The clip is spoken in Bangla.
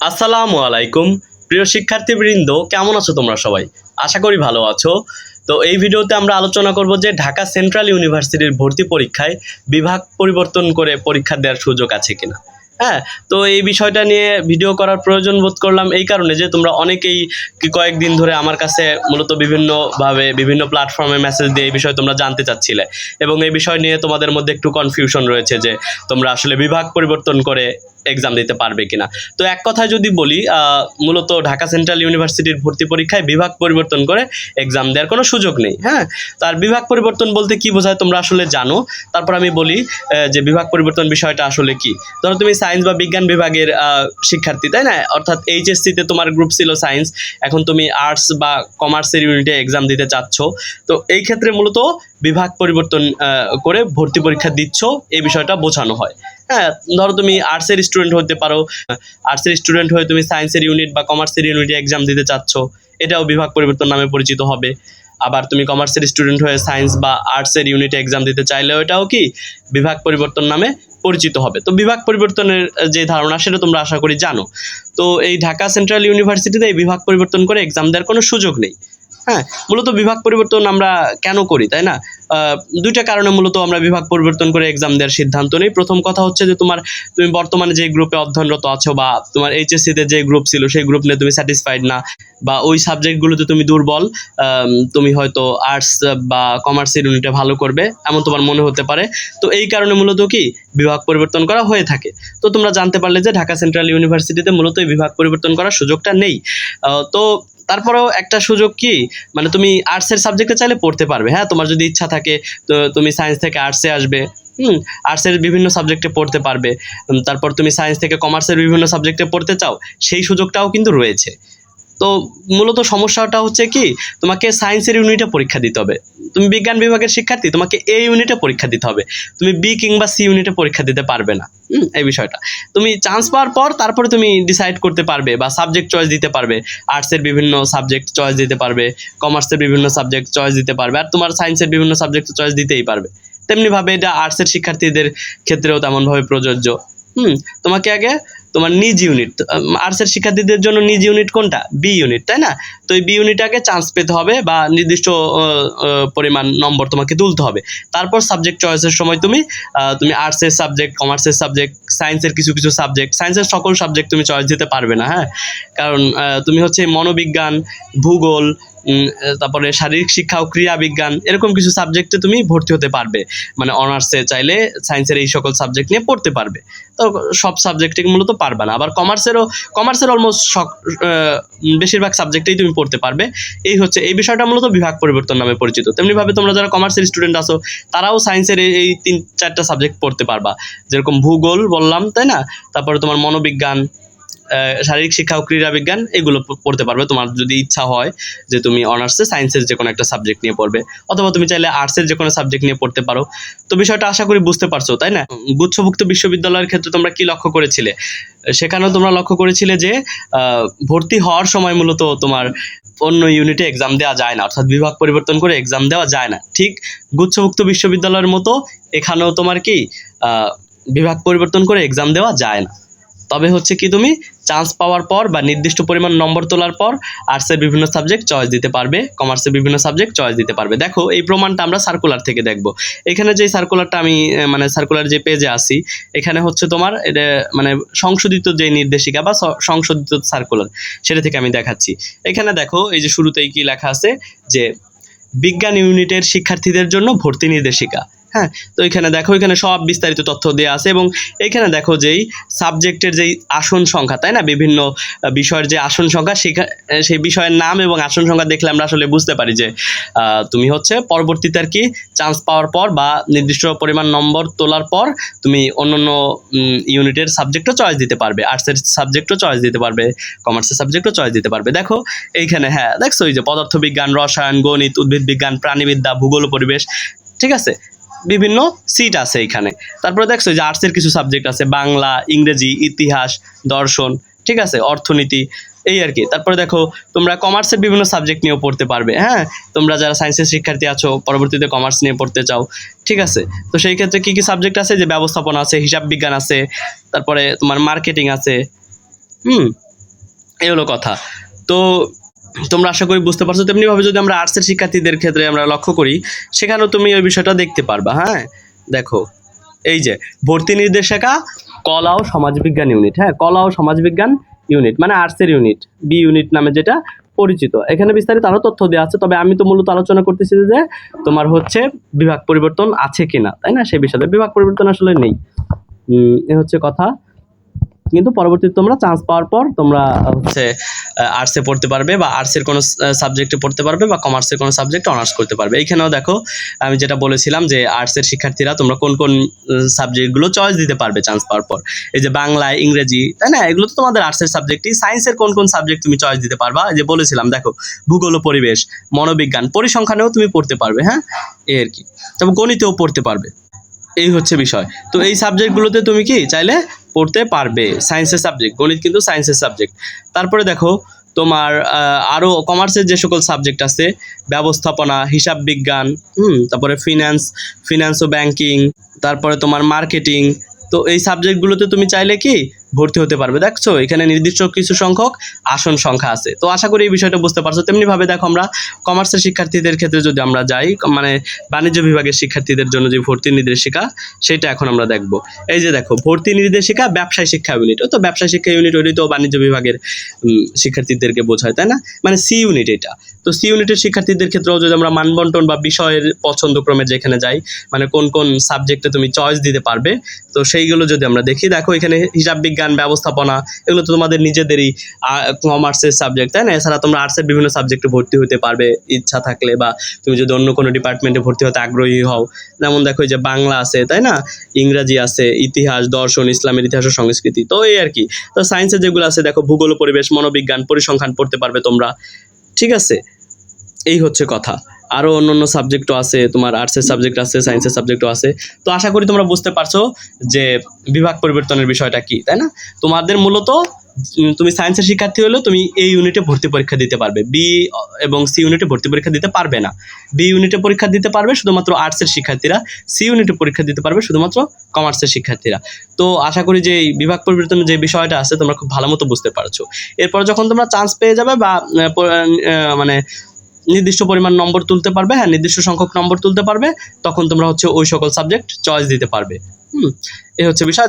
আসসালামু আলাইকুম প্রিয় শিক্ষার্থীবৃন্দ, কেমন আছো তোমরা সবাই? আশা করি ভালো আছো। তো এই ভিডিওতে আমরা আলোচনা করব যে ঢাকা সেন্ট্রাল ইউনিভার্সিটির ভর্তি পরীক্ষায় বিভাগ পরিবর্তন করে পরীক্ষা দেওয়ার সুযোগ আছে কিনা। হ্যাঁ, তো এই বিষয়টা নিয়ে ভিডিও করার প্রয়োজন বোধ করলাম এই কারণে যে তোমরা অনেকেই কয়েকদিন ধরে আমার কাছে মূলত বিভিন্নভাবে বিভিন্ন প্ল্যাটফর্মে মেসেজ দিয়ে এই বিষয়ে তোমরা জানতে চাচ্ছিলে, এবং এই বিষয় নিয়ে তোমাদের মধ্যে একটু কনফিউশন রয়েছে যে তোমরা আসলে বিভাগ পরিবর্তন করে এক্সাম দিতে পারবে কিনা। তো এক কথায় যদি বলি, মূলত ঢাকা সেন্ট্রাল ইউনিভার্সিটির ভর্তি পরীক্ষায় বিভাগ পরিবর্তন করে এক্সাম দেওয়ার কোনো সুযোগ নেই। হ্যাঁ, তার বিভাগ পরিবর্তন বলতে কি বোঝায় তোমরা আসলে জানো। তারপর আমি বলি যে বিভাগ পরিবর্তন বিষয়টা আসলে কি। ধরো তুমি সায়েন্স বা বিজ্ঞান বিভাগের শিক্ষার্থী, তাই না? অর্থাৎ এইচএসসিতে তোমার গ্রুপ ছিল সায়েন্স, এখন তুমি আর্টস বা কমার্সের ইউনিটে এক্সাম দিতে চাচ্ছ। তো এই ক্ষেত্রে মূলত বিভাগ পরিবর্তন করে ভর্তি পরীক্ষা দিচ্ছ, এই বিষয়টা বোঝানো হয়। হ্যাঁ, ধরো তুমি আর্টসের স্টুডেন্ট হতে পারো, আর্টসের স্টুডেন্ট হয়ে তুমি সায়েন্সের ইউনিট বা কমার্সের ইউনিটে এক্সাম দিতে চাচ্ছ, এটাও বিভাগ পরিবর্তন নামে পরিচিত হবে। আবার তুমি কমার্সের স্টুডেন্ট হয়ে সায়েন্স বা আর্টসের ইউনিটে এক্সাম দিতে চাইলেও এটাও কি বিভাগ পরিবর্তন নামে পরিচিত হবে। তো বিভাগ পরিবর্তনের যে ধারণা সেটা তোমরা আশা করি জানো। তো এই ঢাকা সেন্ট্রাল ইউনিভার্সিটিতে এই বিভাগ পরিবর্তন করে এক্সাম দেওয়ার কোনো সুযোগ নেই। হ্যাঁ, মূলত বিভাগ পরিবর্তন আমরা কেন করি, তাই না? দুইটা কারণে মূলত আমরা বিভাগ পরিবর্তন করে এক্সাম দেওয়ার সিদ্ধান্ত নিই। প্রথম কথা হচ্ছে যে তুমি বর্তমানে যে গ্রুপে অধ্যয়নরত আছো বা তোমার এইচএসসিতে যে গ্রুপ ছিল সেই গ্রুপ নিয়ে তুমি স্যাটিসফাইড না, বা ওই সাবজেক্টগুলোতে তুমি দুর্বল, তুমি হয়তো আর্টস বা কমার্সের ইউনিটে ভালো করবে এমন তোমার মনে হতে পারে। তো এই কারণে মূলত কি বিভাগ পরিবর্তন করা হয়ে থাকে। তো তোমরা জানতে পারলে যে ঢাকা সেন্ট্রাল ইউনিভার্সিটিতে মূলত এই বিভাগ পরিবর্তন করার সুযোগটা নেই। তো তারপরেও একটা সুযোগ কি, মানে তুমি আর্টসের সাবজেক্টে চাইলে পড়তে পারবে। হ্যাঁ, তোমার যদি ইচ্ছা থাকে তো তুমি সায়েন্স থেকে আর্টসে আসবে, আর্টসের বিভিন্ন সাবজেক্টে পড়তে পারবে। তারপর তুমি সায়েন্স থেকে কমার্সের বিভিন্ন সাবজেক্টে পড়তে চাও, সেই সুযোগটাও কিন্তু রয়েছে। তো মূলত সমস্যাটা হচ্ছে কি, তোমাকে সায়েন্সের ইউনিটে পরীক্ষা দিতে হবে। তুমি বিজ্ঞান বিভাগের শিক্ষার্থী, তোমাকে এ ইউনিটে পরীক্ষা দিতে হবে, তুমি বি কিংবা সি ইউনিটে পরীক্ষা দিতে পারবে না। এই বিষয়টা তুমি চান্স পাওয়ার পর তারপরে তুমি ডিসাইড করতে পারবে বা সাবজেক্ট চয়েস দিতে পারবে। আর্টসের বিভিন্ন সাবজেক্ট চয়েস দিতে পারবে, কমার্সের বিভিন্ন সাবজেক্ট চয়েস দিতে পারবে, আর তোমার সায়েন্সের বিভিন্ন সাবজেক্ট চয়েস দিতেই পারবে। তেমনিভাবে এটা আর্টসের শিক্ষার্থীদের ক্ষেত্রেও তেমনভাবে প্রযোজ্য। তোমাকে আগে তোমার নিজ ইউনিট, আর্টসের শিক্ষার্থীদের জন্য নিজ ইউনিট কোনটা? বি ইউনিট, তাই না? তো এই বি ইউনিটে আগে চান্স পেতে হবে বা নির্দিষ্ট পরিমাণ নম্বর তোমাকে তুলতে হবে। তারপর সাবজেক্ট চয়েসের সময় তুমি আর্টসের সাবজেক্ট, কমার্সের সাবজেক্ট, সায়েন্সের কিছু কিছু সাবজেক্ট, সায়েন্সের সকল সাবজেক্ট তুমি চয়েস দিতে পারবে না। হ্যাঁ, কারণ তুমি হচ্ছে মনোবিজ্ঞান, ভূগোল, তারপরে শারীরিক শিক্ষা ও ক্রীড়া বিজ্ঞান, এরকম কিছু সাবজেক্টে তুমি ভর্তি হতে পারবে। মানে অনার্সে চাইলে সায়েন্সের এই সকল সাবজেক্ট নিয়ে পড়তে পারবে। তো সব সাবজেক্টে মূলত পারবে না। আবার কমার্সের অলমোস্ট বেশিরভাগ সাবজেক্টেই তুমি পড়তে পারবে। এই বিষয়টা মূলত বিভাগ পরিবর্তন নামে পরিচিত। তেমনিভাবে তোমরা যারা কমার্সের স্টুডেন্ট আছো তারাও সায়েন্সের এই 3-4টা সাবজেক্ট পড়তে পারবা, যেরকম ভূগোল বললাম, তাই না? তারপরে তোমার মনোবিজ্ঞান, শারীরিক শিক্ষা ও ক্রীড়া বিজ্ঞান, এগুলো পড়তে পারবে তোমার যদি ইচ্ছা হয় যে তুমি অনার্সে সায়েন্সের যে কোনো একটা সাবজেক্ট নিয়ে পড়বে, অথবা তুমি চাইলে আর্টসের যে কোনো সাবজেক্ট নিয়ে পড়তে পারো। তো বিষয়টা আশা করি বুঝতে পারছো, তাই না? গুচ্ছভুক্ত বিশ্ববিদ্যালয়ের ক্ষেত্রে তোমরা কি লক্ষ্য করেছিলে? সেখানেও তোমরা লক্ষ্য করেছিলে যে ভর্তি হওয়ার সময় মূলত তোমার অন্য ইউনিটে এক্সাম দেওয়া যায় না, অর্থাৎ বিভাগ পরিবর্তন করে এক্সাম দেওয়া যায় না। ঠিক গুচ্ছভুক্ত বিশ্ববিদ্যালয়ের মতো এখানেও তোমার কি বিভাগ পরিবর্তন করে এক্সাম দেওয়া যায় না। তবে হচ্ছে কি, তুমি চান্স পাওয়ার পর বা নির্দিষ্ট পরিমাণ নম্বর তোলার পর আর্টসের বিভিন্ন সাবজেক্ট চয়েস দিতে পারবে, কমার্সের বিভিন্ন সাবজেক্ট চয়েস দিতে পারবে। দেখো, এই প্রমাণটা আমরা সার্কুলার থেকে দেখব। এখানে যে সার্কুলারটা আমি মানে সার্কুলার যে পেজে আসি, এখানে হচ্ছে তোমার এটা মানে সংশোধিত যে নির্দেশিকা বা সংশোধিত সার্কুলার, সেটা থেকে আমি দেখাচ্ছি। এখানে দেখো, এই যে শুরুতেই কি লেখা আছে যে বিজ্ঞান ইউনিটের শিক্ষার্থীদের জন্য ভর্তি নির্দেশিকা। হ্যাঁ, তো এখানে দেখো, এখানে সব বিস্তারিত তথ্য দেওয়া আছে, এবং এখানে দেখো যেই সাবজেক্টের যেই আসন সংখ্যা, তাই না? বিভিন্ন বিষয়ের যে আসন সংখ্যা, সেই বিষয়ের নাম এবং আসন সংখ্যা দেখলে আমরা আসলে বুঝতে পারি যে তুমি হচ্ছে পরবর্তীতে আর কি চান্স পাওয়ার পর বা নির্দিষ্ট পরিমাণ নম্বর তোলার পর তুমি অন্যান্য ইউনিটের সাবজেক্টও চয়েস দিতে পারবে, আর্টসের সাবজেক্টও চয়েস দিতে পারবে, কমার্সের সাবজেক্টও চয়েস দিতে পারবে। দেখো এইখানে, হ্যাঁ দেখছো, এই যে পদার্থবিজ্ঞান, রসায়ন, গণিত, উদ্ভিদ বিজ্ঞান, প্রাণীবিদ্যা, ভূগোল ও পরিবেশ, ঠিক আছে, বিভিন্ন সিট আছে এখানে। তারপরে দেখছো যে আর্টসের কিছু সাবজেক্ট আছে, বাংলা, ইংরেজি, ইতিহাস, দর্শন, ঠিক আছে, অর্থনীতি, এই আর কি। তারপরে দেখো, তোমরা কমার্সের বিভিন্ন সাবজেক্ট নিয়েও পড়তে পারবে। হ্যাঁ, তোমরা যারা সায়েন্সের শিক্ষার্থী আছো, পরবর্তীতে কমার্স নিয়ে পড়তে চাও, ঠিক আছে। তো সেই ক্ষেত্রে কি কি সাবজেক্ট আছে? যে ব্যবস্থাপনা আছে, হিসাব বিজ্ঞান আছে, তারপরে তোমার মার্কেটিং আছে, এই হলো কথা। তো তোমরা আশা করি বুঝতে পারছো। তেমনিভাবে যদি আমরা আর্টসের শিক্ষার্থীদের ক্ষেত্রে আমরা লক্ষ্য করি, সেখানেও তুমি ওই বিষয়টা দেখতে পারবা। হ্যাঁ, দেখো এই যে ভর্তি নির্দেশিকা কলা ও সমাজবিজ্ঞান ইউনিট, হ্যাঁ কলা ও সমাজবিজ্ঞান ইউনিট মানে আর্টসের ইউনিট, বি ইউনিট নামে যেটা পরিচিত। এখানে বিস্তারিত আরও তথ্য দেওয়া আছে, তবে আমি তো মূলত আলোচনা করতেছি যে তোমার হচ্ছে বিভাগ পরিবর্তন আছে কিনা, তাই না, সেই বিষয়ে বিভাগ পরিবর্তন আসলে নেই। এ হচ্ছে কথা। কিন্তু পরবর্তীতে তোমরা চান্স পাওয়ার পর তোমরা হচ্ছে আর্টসে পড়তে পারবে, বা আর্টসের কোনো সাবজেক্টে পড়তে পারবে, বা কমার্সের কোনো সাবজেক্টে অনার্স করতে পারবে। এইখানেও দেখো আমি যেটা বলেছিলাম যে আর্টসের শিক্ষার্থীরা তোমরা কোন কোন সাবজেক্টগুলো চয়েস দিতে পারবে চান্স পাওয়ার পর। এই যে বাংলা, ইংরেজি, তাই না, এগুলো তো তোমাদের আর্টসের সাবজেক্টই। সায়েন্সের কোন কোন সাবজেক্ট তুমি চয়েস দিতে পারবা, এই যে বলেছিলাম দেখো ভূগোল ও পরিবেশ, মনোবিজ্ঞান, পরিসংখ্যানেও তুমি পড়তে পারবে। হ্যাঁ, এই আর কি। তবে গণিতেও পড়তে পারবে, এই হচ্ছে বিষয়। তো এই সাবজেক্টগুলোতে তুমি কি চাইলে পড়তে পারবে, সায়েন্সের সাবজেক্ট, গণিত কিন্তু সায়েন্সের সাবজেক্ট। তারপরে দেখো তোমার আরও কমার্সের যে সকল সাবজেক্ট আছে, ব্যবস্থাপনা, হিসাব বিজ্ঞান, তারপরে ফিনান্স ও ব্যাংকিং, তারপরে তোমার মার্কেটিং। তো এই সাবজেক্টগুলোতে তুমি চাইলে কি ভর্তি হতে পারবে। দেখছো এখানে নির্দিষ্ট কিছু সংখ্যক আসন সংখ্যা আছে। তো আশা করি এই বিষয়টা বুঝতে পারছো। তেমনিভাবে দেখো আমরা কমার্সের শিক্ষার্থীদের ক্ষেত্রে যদি আমরা যাই, মানে বাণিজ্য বিভাগের শিক্ষার্থীদের জন্য যে ভর্তি নির্দেশিকা, সেটা এখন আমরা দেখব। এই যে দেখো ভর্তি নির্দেশিকা ব্যবসায় শিক্ষা ইউনিট, তো ব্যবসায় শিক্ষা ইউনিট ওই তো বাণিজ্য বিভাগের শিক্ষার্থীদেরকে বোঝায়, তাই না, মানে সি ইউনিট এটা। তো সি ইউনিটের শিক্ষার্থীদের ক্ষেত্রেও যদি আমরা মানবন্টন বা বিষয়ের পছন্দক্রমে যেখানে যাই, মানে কোন কোন সাবজেক্টে তুমি চয়েস দিতে পারবে, তো সেইগুলো যদি আমরা দেখি, দেখো এখানে হিসাব বিজ্ঞান, ব্যবস্থাপনা, এগুলো তো তোমাদের নিজেদেরই কমার্সের সাবজেক্ট, তাই না। এছাড়া তোমরা আর্টসের বিভিন্ন সাবজেক্টে ভর্তি হতে পারবে ইচ্ছা থাকলে, বা তুমি যদি অন্য কোনো ডিপার্টমেন্টে ভর্তি হতে আগ্রহী হও। যেমন দেখো যে বাংলা আছে, তাই না, ইংরাজি আছে, ইতিহাস, দর্শন, ইসলামের ইতিহাস ও সংস্কৃতি, তো এই আর কি। তো সায়েন্সের যেগুলো আছে দেখো ভূগোল, পরিবেশ, মনোবিজ্ঞান, পরিসংখ্যান পড়তে পারবে তোমরা, ঠিক আছে। এই হচ্ছে কথা। আরও অন্য সাবজেক্টও আছে, তোমার আর্টসের সাবজেক্ট আছে, সায়েন্সের সাবজেক্টও আছে। তো আশা করি তোমরা বুঝতে পারছো যে বিভাগ পরিবর্তনের বিষয়টা কি, তাই না। তোমাদের মূলত তুমি সায়েন্সের শিক্ষার্থী হলেও তুমি এই ইউনিটে ভর্তি পরীক্ষা দিতে পারবে, বি এবং সি ইউনিটে ভর্তি পরীক্ষা দিতে পারবে না। বি ইউনিটে পরীক্ষা দিতে পারবে শুধুমাত্র আর্টসের শিক্ষার্থীরা, সি ইউনিটে পরীক্ষা দিতে পারবে শুধুমাত্র কমার্সের শিক্ষার্থীরা। তো আশা করি যে এই বিভাগ পরিবর্তনের যে বিষয়টা আছে তোমরা খুব ভালো মতো বুঝতে পারছো। এরপর যখন তোমরা চান্স পেয়ে যাবে, বা মানে নির্দিষ্ট পরিমাণ নম্বর তুলতে পারবে, হ্যাঁ নির্দিষ্ট সংখ্যক নম্বর তুলতে পারবে, তখন তোমরা হচ্ছে ওই সকল সাবজেক্ট চয়েস দিতে পারবে। এ হচ্ছে বিষয়।